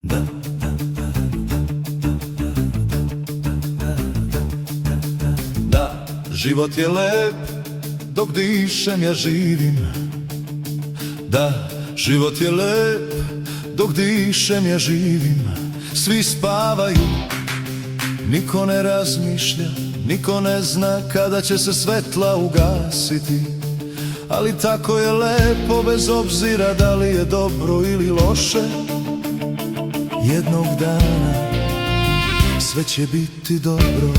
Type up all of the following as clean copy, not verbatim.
Da, život je lep dok dišem ja živim. Da, život je lep dok dišem ja živim. Svi spavaju, niko ne razmišlja, niko ne zna kada će se svetla ugasiti. Ali tako je lepo bez obzira da li je dobro ili loše. Jednog dana sve će biti dobro.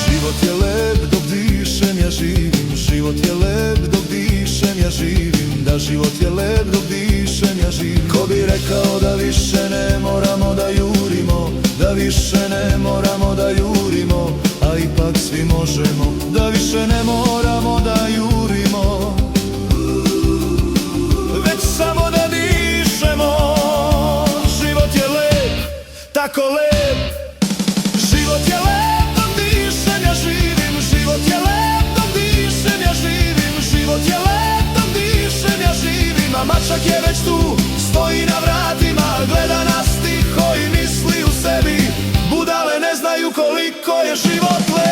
Život je lep dok dišem ja živim. Život je lep dok dišem ja živim. Da, život je lep dok dišem ja živim. Ko bi rekao da više ne moramo da jurimo, da više ne moramo da jurimo, a ipak svi možemo, da više ne moramo da jurimo, već samo da dišemo. Život je lep, tako lep. Život je lep dok dišem ja živim. Život je lep dok dišem ja živim. Život je lep dok dišem ja živim. A mačak je već tu, stoji na vratima, gleda nas tiho i misli u sebi. Budale ne znaju koliko je život lep.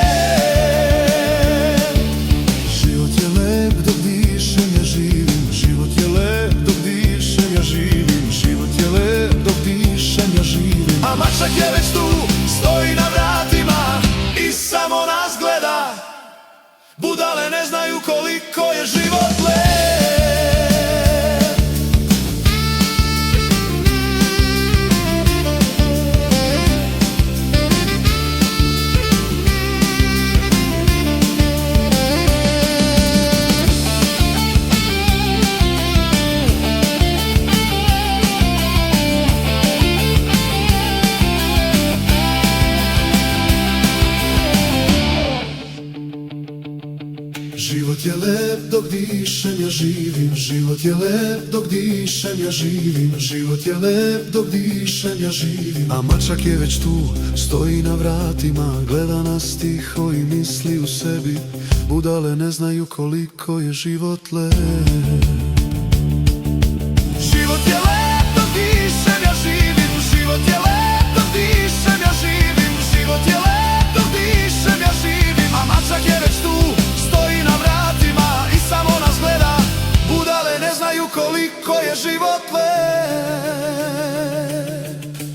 Život je lep dok dišem ja živim. Život je lep dok dišem ja živim. Život je lep dok dišem ja živim. A mačak je već tu, stoji na vratima i samo nas gleda. Budale ne znaju koliko je život lep. Život je lep dok dišem ja živim. Život je lep dok dišem ja živim. Život je lep dok dišem ja živim. A mačak je već tu, stoji na vratima, gleda nas tiho i misli u sebi. Budale ne znaju koliko je život lep. Život je lep dok dišem ja živim. Život je lep dok dišem ja živim. Život je lep dok dišem ja živim. A mačak je već tu, stoji na vratima i samo nas gleda. Budale ne znaju koliko je život lep.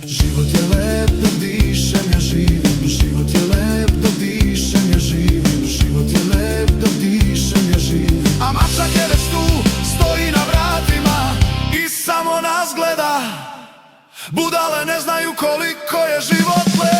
Život je lep dok dišem ja živim. Život je lep dok dišem ja živim. Život je lep dok dišem ja živim. A mačak je već tu, stoji na vratima i samo nas gleda. Budale ne znaju koliko je život lep.